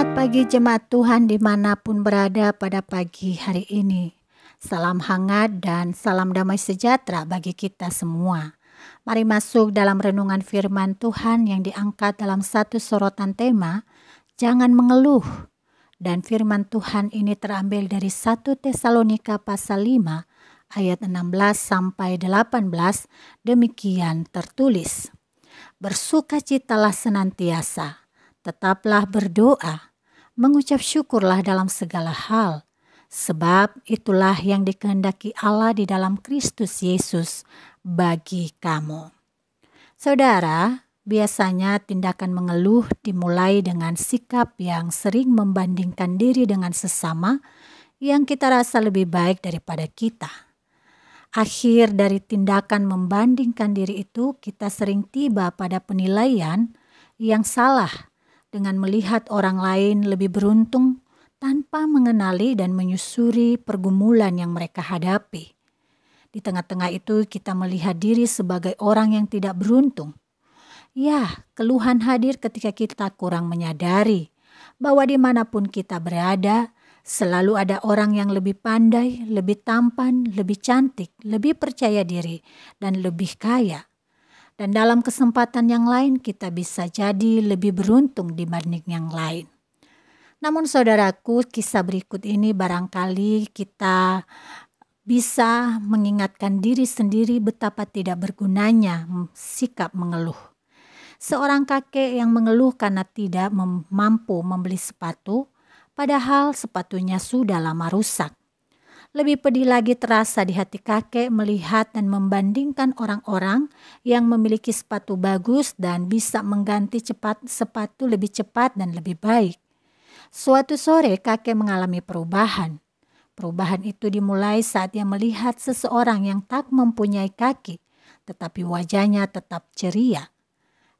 Selamat pagi jemaat Tuhan dimanapun berada pada pagi hari ini. Salam hangat dan salam damai sejahtera bagi kita semua. Mari masuk dalam renungan firman Tuhan yang diangkat dalam satu sorotan tema, jangan mengeluh. Dan firman Tuhan ini terambil dari 1 Tesalonika pasal 5 ayat 16 sampai 18, demikian tertulis. Bersukacitalah senantiasa, tetaplah berdoa, mengucap syukurlah dalam segala hal, sebab itulah yang dikehendaki Allah di dalam Kristus Yesus bagi kamu. Saudara, biasanya tindakan mengeluh dimulai dengan sikap yang sering membandingkan diri dengan sesama yang kita rasa lebih baik daripada kita. Akhir dari tindakan membandingkan diri itu, kita sering tiba pada penilaian yang salah dengan melihat orang lain lebih beruntung tanpa mengenali dan menyusuri pergumulan yang mereka hadapi. Di tengah-tengah itu kita melihat diri sebagai orang yang tidak beruntung. Ya, keluhan hadir ketika kita kurang menyadari bahwa dimanapun kita berada, selalu ada orang yang lebih pandai, lebih tampan, lebih cantik, lebih percaya diri, dan lebih kaya. Dan dalam kesempatan yang lain kita bisa jadi lebih beruntung dibanding yang lain. Namun saudaraku, kisah berikut ini barangkali kita bisa mengingatkan diri sendiri betapa tidak bergunanya sikap mengeluh. Seorang kakek yang mengeluh karena tidak mampu membeli sepatu, padahal sepatunya sudah lama rusak. Lebih pedih lagi terasa di hati kakek melihat dan membandingkan orang-orang yang memiliki sepatu bagus dan bisa mengganti sepatu lebih cepat dan lebih baik. Suatu sore kakek mengalami perubahan. Perubahan itu dimulai saat ia melihat seseorang yang tak mempunyai kaki, tetapi wajahnya tetap ceria.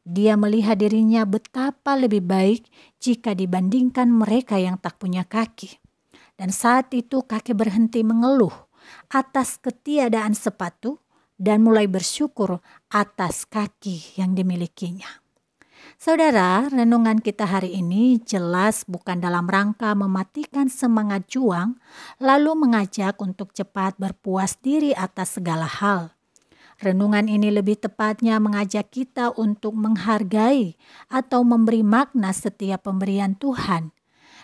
Dia melihat dirinya betapa lebih baik jika dibandingkan mereka yang tak punya kaki. Dan saat itu kakek berhenti mengeluh atas ketiadaan sepatu dan mulai bersyukur atas kaki yang dimilikinya. Saudara, renungan kita hari ini jelas bukan dalam rangka mematikan semangat juang, lalu mengajak untuk cepat berpuas diri atas segala hal. Renungan ini lebih tepatnya mengajak kita untuk menghargai atau memberi makna setiap pemberian Tuhan.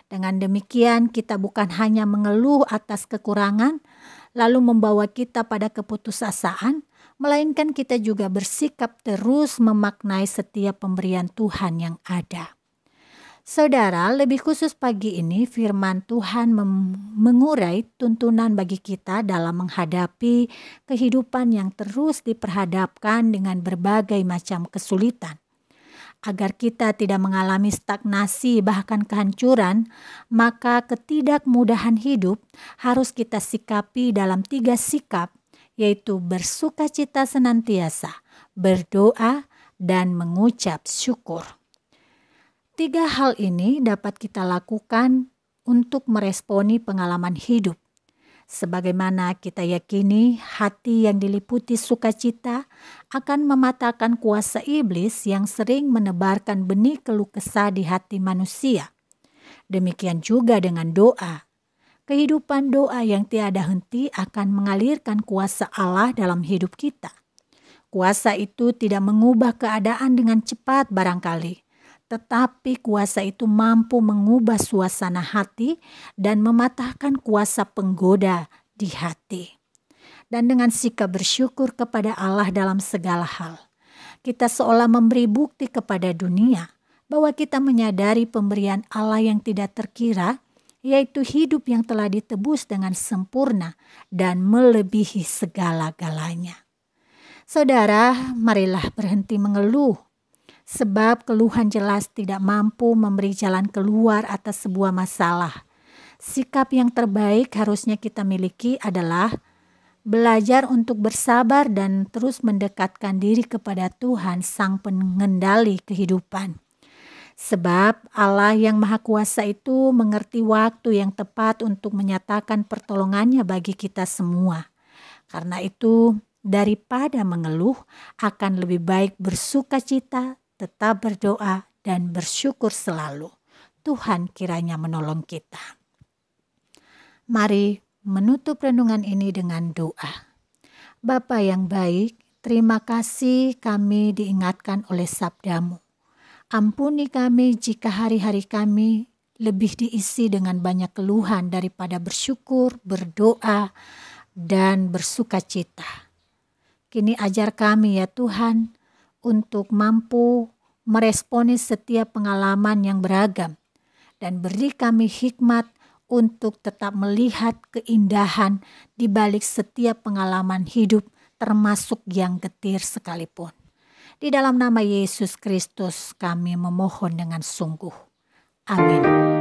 Dengan demikian kita bukan hanya mengeluh atas kekurangan, lalu membawa kita pada keputusasaan, melainkan kita juga bersikap terus memaknai setiap pemberian Tuhan yang ada. Saudara, lebih khusus pagi ini firman Tuhan mengurai tuntunan bagi kita dalam menghadapi kehidupan yang terus diperhadapkan dengan berbagai macam kesulitan. Agar kita tidak mengalami stagnasi bahkan kehancuran, maka ketidakmudahan hidup harus kita sikapi dalam 3 sikap, yaitu bersukacita senantiasa, berdoa, dan mengucap syukur. 3 hal ini dapat kita lakukan untuk meresponi pengalaman hidup. Sebagaimana kita yakini, hati yang diliputi sukacita akan mematahkan kuasa iblis yang sering menebarkan benih keluh kesah di hati manusia. Demikian juga dengan doa. Kehidupan doa yang tiada henti akan mengalirkan kuasa Allah dalam hidup kita. Kuasa itu tidak mengubah keadaan dengan cepat barangkali, tetapi kuasa itu mampu mengubah suasana hati dan mematahkan kuasa penggoda di hati. Dan dengan sikap bersyukur kepada Allah dalam segala hal, kita seolah memberi bukti kepada dunia bahwa kita menyadari pemberian Allah yang tidak terkira, yaitu hidup yang telah ditebus dengan sempurna dan melebihi segala-galanya. Saudara, marilah berhenti mengeluh. Sebab keluhan jelas tidak mampu memberi jalan keluar atas sebuah masalah. Sikap yang terbaik harusnya kita miliki adalah belajar untuk bersabar dan terus mendekatkan diri kepada Tuhan Sang Pengendali kehidupan. Sebab Allah yang Maha Kuasa itu mengerti waktu yang tepat untuk menyatakan pertolongannya bagi kita semua. Karena itu, daripada mengeluh, akan lebih baik bersukacita, tetap berdoa, dan bersyukur selalu. Tuhan kiranya menolong kita. Mari menutup renungan ini dengan doa. Bapa yang baik, terima kasih kami diingatkan oleh sabda-Mu. Ampuni kami jika hari-hari kami lebih diisi dengan banyak keluhan daripada bersyukur, berdoa, dan bersukacita. Kini ajar kami ya Tuhan untuk mampu meresponi setiap pengalaman yang beragam dan beri kami hikmat untuk tetap melihat keindahan di balik setiap pengalaman hidup, termasuk yang getir sekalipun. Di dalam nama Yesus Kristus kami memohon dengan sungguh. Amin.